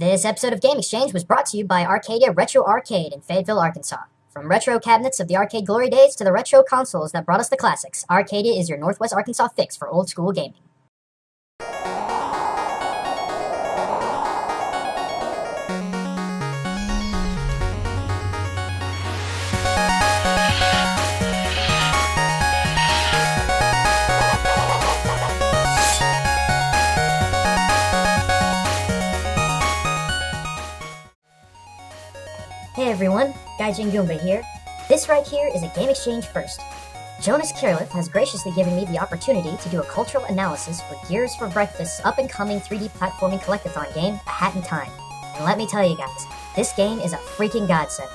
This episode of Game Exchange was brought to you by Arcadia Retro Arcade in Fayetteville, Arkansas. From retro cabinets of the arcade glory days to the retro consoles that brought us the classics, Arcadia is your Northwest Arkansas fix for old school gaming. Hey everyone, Gaijin Goombah here. This right here is a Game Exchange first. Jonas Kaerlev has graciously given me the opportunity to do a cultural analysis for Gears for Breakfast's up-and-coming 3D platforming collectathon game, A Hat in Time. And let me tell you guys, this game is a freaking godsend.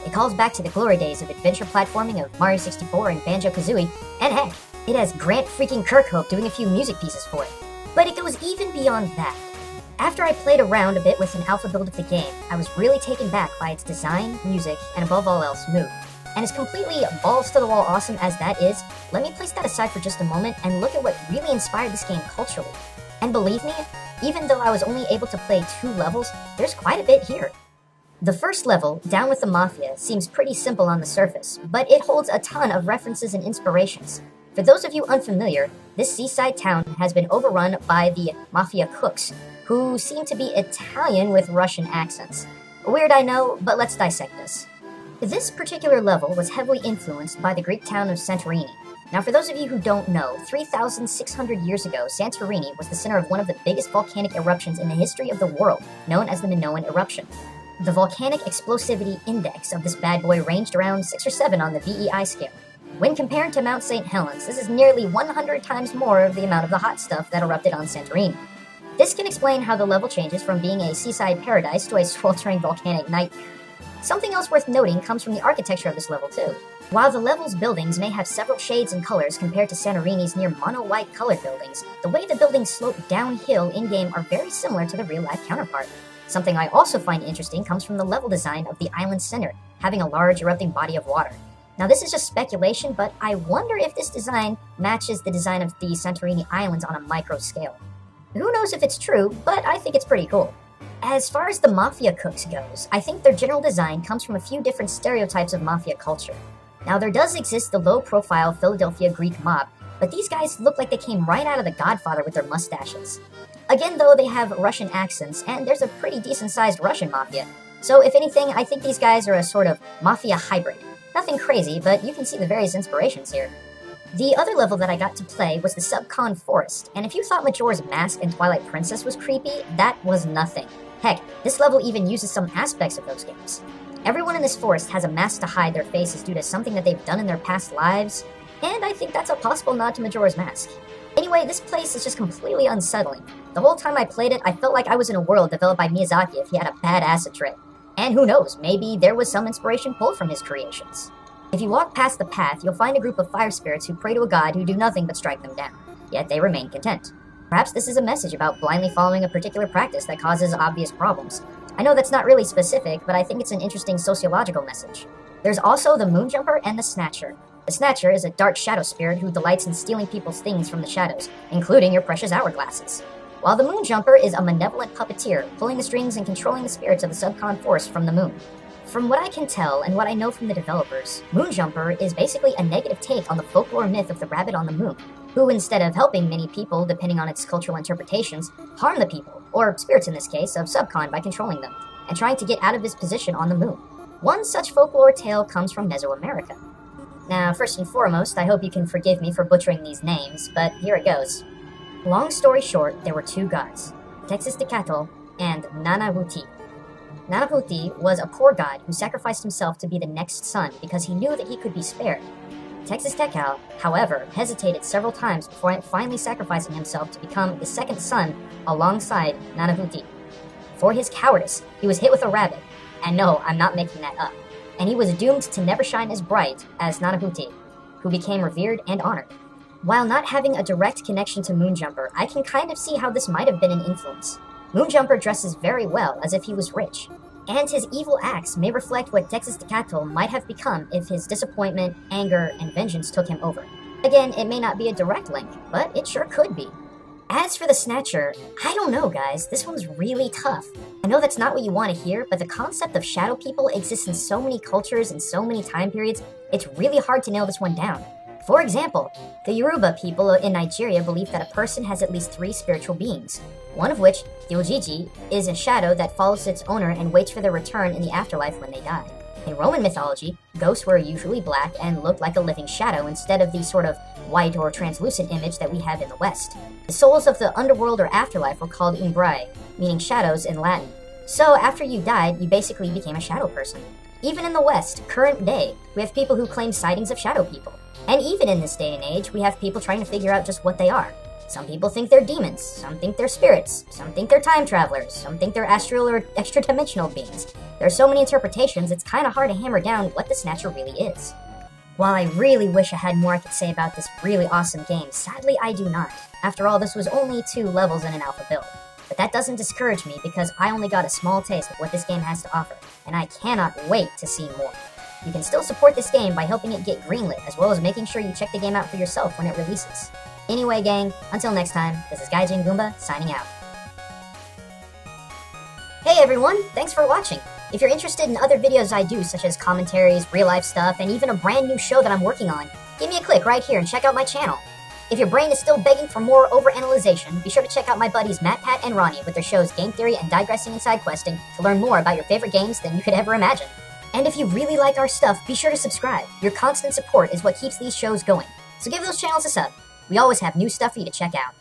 It calls back to the glory days of adventure platforming of Mario 64 and Banjo-Kazooie, and heck, it has Grant freaking Kirkhope doing a few music pieces for it. But it goes even beyond that. After I played around a bit with an alpha build of the game, I was really taken back by its design, music, and above all else, mood. And as completely balls-to-the-wall awesome as that is, let me place that aside for just a moment and look at what really inspired this game culturally. And believe me, even though I was only able to play 2 levels, there's quite a bit here. The first level, Down with the Mafia, seems pretty simple on the surface, but it holds a ton of references and inspirations. For those of you unfamiliar, this seaside town has been overrun by the Mafia cooks, who seem to be Italian with Russian accents. Weird, I know, but let's dissect this. This particular level was heavily influenced by the Greek town of Santorini. Now, for those of you who don't know, 3,600 years ago, Santorini was the center of one of the biggest volcanic eruptions in the history of the world, known as the Minoan eruption. The volcanic explosivity index of this bad boy ranged around 6 or 7 on the VEI scale. When compared to Mount St. Helens, this is nearly 100 times more of the amount of the hot stuff that erupted on Santorini. This can explain how the level changes from being a seaside paradise to a sweltering volcanic nightmare. Something else worth noting comes from the architecture of this level too. While the level's buildings may have several shades and colors compared to Santorini's near mono-white colored buildings, the way the buildings slope downhill in-game are very similar to the real-life counterpart. Something I also find interesting comes from the level design of the island center, having a large erupting body of water. Now this is just speculation, but I wonder if this design matches the design of the Santorini Islands on a micro scale. Who knows if it's true, but I think it's pretty cool. As far as the Mafia cooks goes, I think their general design comes from a few different stereotypes of Mafia culture. Now there does exist the low-profile Philadelphia Greek mob, but these guys look like they came right out of The Godfather with their mustaches. Again though, they have Russian accents, and there's a pretty decent-sized Russian Mafia. So if anything, I think these guys are a sort of Mafia hybrid. Nothing crazy, but you can see the various inspirations here. The other level that I got to play was the Subcon Forest, and if you thought Majora's Mask and Twilight Princess was creepy, that was nothing. Heck, this level even uses some aspects of those games. Everyone in this forest has a mask to hide their faces due to something that they've done in their past lives, and I think that's a possible nod to Majora's Mask. Anyway, this place is just completely unsettling. The whole time I played it, I felt like I was in a world developed by Miyazaki if he had a bad acid trip. And who knows, maybe there was some inspiration pulled from his creations. If you walk past the path, you'll find a group of fire spirits who pray to a god who do nothing but strike them down. Yet they remain content. Perhaps this is a message about blindly following a particular practice that causes obvious problems. I know that's not really specific, but I think it's an interesting sociological message. There's also the Moonjumper and the Snatcher. The Snatcher is a dark shadow spirit who delights in stealing people's things from the shadows, including your precious hourglasses. While the Moonjumper is a malevolent puppeteer, pulling the strings and controlling the spirits of the Subcon Forest from the moon. From what I can tell and what I know from the developers, Moonjumper is basically a negative take on the folklore myth of the rabbit on the moon, who instead of helping many people, depending on its cultural interpretations, harm the people, or spirits in this case, of Subcon by controlling them, and trying to get out of his position on the moon. One such folklore tale comes from Mesoamerica. Now, first and foremost, I hope you can forgive me for butchering these names, but here it goes. Long story short, there were 2 gods, Texas-Tecatl and Nanahuti. Nanahuti was a poor god who sacrificed himself to be the next son because he knew that he could be spared. Texas-Tecatl, however, hesitated several times before finally sacrificing himself to become the second son alongside Nanahuti. For his cowardice, he was hit with a rabbit, and no, I'm not making that up, and he was doomed to never shine as bright as Nanahuti, who became revered and honored. While not having a direct connection to Moonjumper, I can kind of see how this might have been an influence. Moonjumper dresses very well, as if he was rich, and his evil acts may reflect what Texas-Tecatl might have become if his disappointment, anger, and vengeance took him over. Again, it may not be a direct link, but it sure could be. As for the Snatcher, I don't know, guys. This one's really tough. I know that's not what you want to hear, but the concept of shadow people exists in so many cultures and so many time periods, it's really hard to nail this one down. For example, the Yoruba people in Nigeria believe that a person has at least 3 spiritual beings, one of which, the Ojiji, is a shadow that follows its owner and waits for their return in the afterlife when they die. In Roman mythology, ghosts were usually black and looked like a living shadow instead of the sort of white or translucent image that we have in the West. The souls of the underworld or afterlife were called umbrae, meaning shadows in Latin. So after you died, you basically became a shadow person. Even in the West, current day, we have people who claim sightings of shadow people. And even in this day and age, we have people trying to figure out just what they are. Some people think they're demons, some think they're spirits, some think they're time travelers, some think they're astral or extra-dimensional beings. There are so many interpretations, it's kinda hard to hammer down what the Snatcher really is. While I really wish I had more I could say about this really awesome game, sadly I do not. After all, this was only 2 levels in an alpha build. But that doesn't discourage me because I only got a small taste of what this game has to offer, and I cannot wait to see more. You can still support this game by helping it get greenlit, as well as making sure you check the game out for yourself when it releases. Anyway, gang, until next time, this is Gaijin Goombah signing out. Hey everyone, thanks for watching. If you're interested in other videos I do, such as commentaries, real-life stuff, and even a brand new show that I'm working on, give me a click right here and check out my channel. If your brain is still begging for more overanalyzation, be sure to check out my buddies Matt, Pat, and Ronnie with their shows Game Theory and Digressing and Side Questing to learn more about your favorite games than you could ever imagine. And if you really like our stuff, be sure to subscribe. Your constant support is what keeps these shows going. So give those channels a sub. We always have new stuff for you to check out.